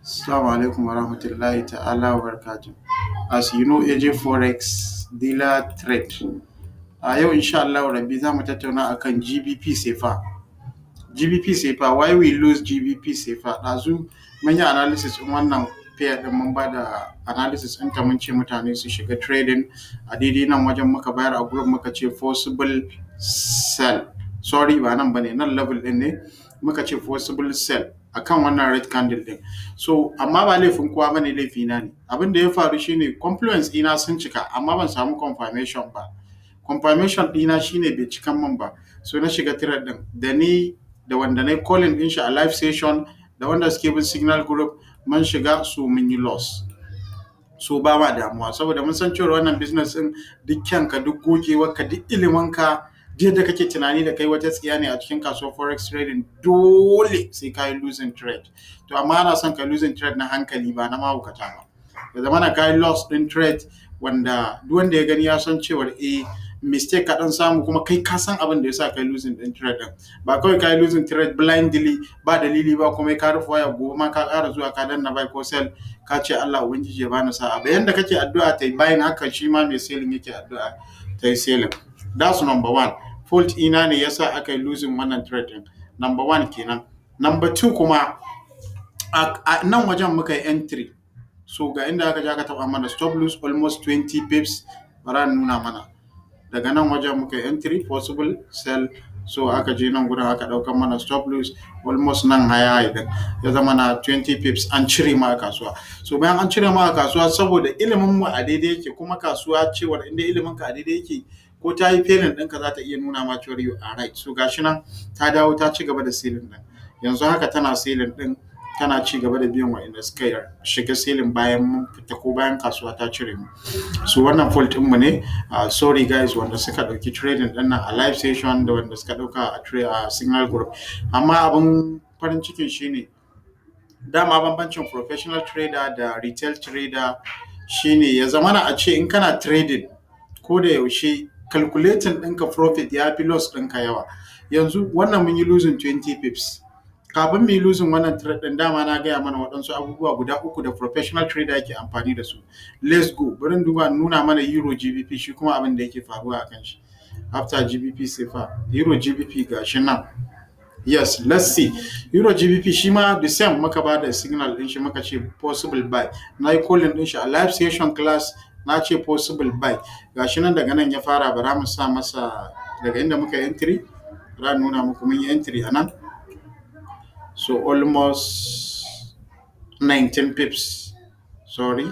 Assalamu alaikum warahmatullahi ta'ala wa barakatuh. As you know, AJ Forex dealer trade. A yau insha Allah Rabbi za mu tattauna akan GBP sefa. GBP sefa, why we lose GBP sefa? Ɗazu mun yi analysis in wannan pair din mun ba da analysis ɗin ta mun ce mutane su shiga trading a daidai nan wajen muka bayar a group muka ce possible sell. Sorry ba nan bane nan level ɗin ne muka ce possible sell akan wannan red candle din. So amma ba laifin kowa bane laifina ne. Abin da ya faru shine confluence ɗina sun cika amma ban samu confirmation ba. Confirmation ɗina shine bai cikan min ba. So na shiga trade din da ni da wanda na calling din shi a live session da wanda suke bin signal group mun shiga su mun yi loss. So ba ma damuwa saboda mun san cewa wannan business din dukkanka duk gogewarka duk ilimanka da kake tunani da kai wata tsiya ne a cikin kasuwar forex trading dole sai ka yi losing trade. To amma ana son ka losing trade na hankali ba na mahaukata ba. Da zamana ka yi loss din trade wanda duk wanda ya gani ya san cewa mistake ka dan samu kuma kai ka san abin da yasa kai losing din trade din. Ba kawai ka yi losing trade blindly ba dalili ba kuma ka rufe waya gobe ma ka ƙara zuwa ka danna buy ko sell ka ce Allah ubangiji ya bani sa'a. Bayan da kake addu'a tai bayan haka shi ma mai selling yake addu'a tai selling. That's number one. Fault ina ne yasa aka yi losing wannan trade din. Number one kenan. Number two kuma a nan wajen muka yi entry. So ga inda aka ja ka taba mana stop loss almost 20 pips bara nuna mana. Daga nan wajen muka yi entry possible sell. So aka je nan gurin aka daukan mana stop loss almost nan haya idan ya zama na 20 pips an cire ma a kasuwa. So bayan an cire ma a kasuwa saboda ilimin mu a daidai yake kuma kasuwa cewa inda ilimin ka a daidai yake ko ta yi failing ɗinka za ta iya nuna ma cewa you are right. So gashi nan ta dawo ta ci gaba da selling ɗin. Yanzu haka tana selling ɗin tana ci gaba da biyan wa'inda suka shiga selling bayan mun fita ko bayan kasuwa ta cire mu. So wannan fault ɗinmu ne. Sorry guys wanda suka ɗauki trading ɗin nan a live session da wanda suka ɗauka a signal group. Amma abin farin cikin shine dama bambancin professional trader da retail trader shine ya zamana a ce in kana trading ko da yaushe calculating ɗinka profit ya fi loss ɗinka yawa. Yanzu wannan mun yi losing 20 pips. Kafin mu yi losing wannan trade ɗin dama na gaya mana waɗansu abubuwa guda uku da professional trader yake amfani da su. Let's go. Bari duba nuna mana Euro GBP shi kuma abin da yake faruwa a kan shi. After GBP sefa Euro GBP gashi nan. Yes, let's see. Euro GBP shi ma the same muka ba da signal ɗin shi muka ce possible buy. Na yi calling ɗin shi a live session class na ce possible buy. Gashi nan daga nan ya fara bara mu sa masa daga inda muka entry. Ra nuna muku mun yi entry a nan. So almost 19 pips. Sorry.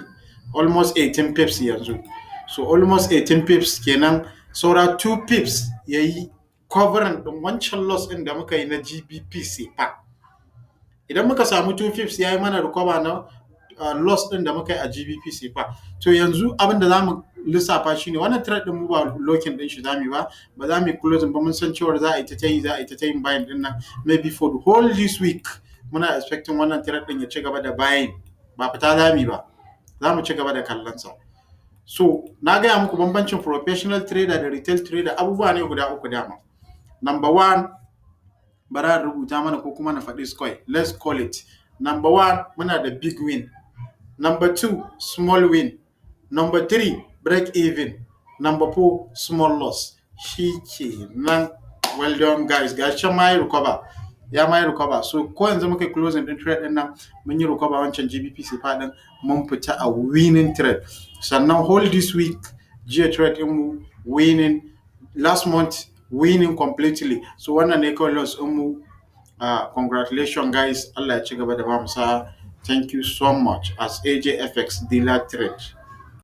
Almost 18 pips yanzu. So almost 18 pips kenan saura 2 pips yayi covering din wancan loss din da muka yi na GBP sefa. Idan muka samu 2 pips yayi mana recover na loss din da muka yi a GBP sefa. To yanzu abin da zamu lissafa shine wannan trade din mu ba locking din shi zamu ba za mu closing ba mun san cewa za a yi ta yin buying din nan maybe for the whole this week muna expecting wannan trade din ya ci gaba da buying ba fita zamu ba za mu ci gaba da kallon sa. So na gaya muku bambancin professional trader da retail trader abubuwa ne guda uku dama. Number one bara rubuta mana ko kuma na faɗi square. Let's call it. Number one muna da big win. Number two small win. Number three break even. Number four small loss. Shi ke nan. Well done guys. Gashi ma yi recover. Ya ma yi recover. So ko yanzu muka closing din trade din nan mun yi recover wancan GBP sefa din mun fita a winning trade. Sannan whole this week jiya trade din mu winning, last month winning completely. So wannan ne kawai loss din mu. Congratulations guys. Allah ya ci gaba da ba mu sa'a. Thank you so much as AJFX dealer trade.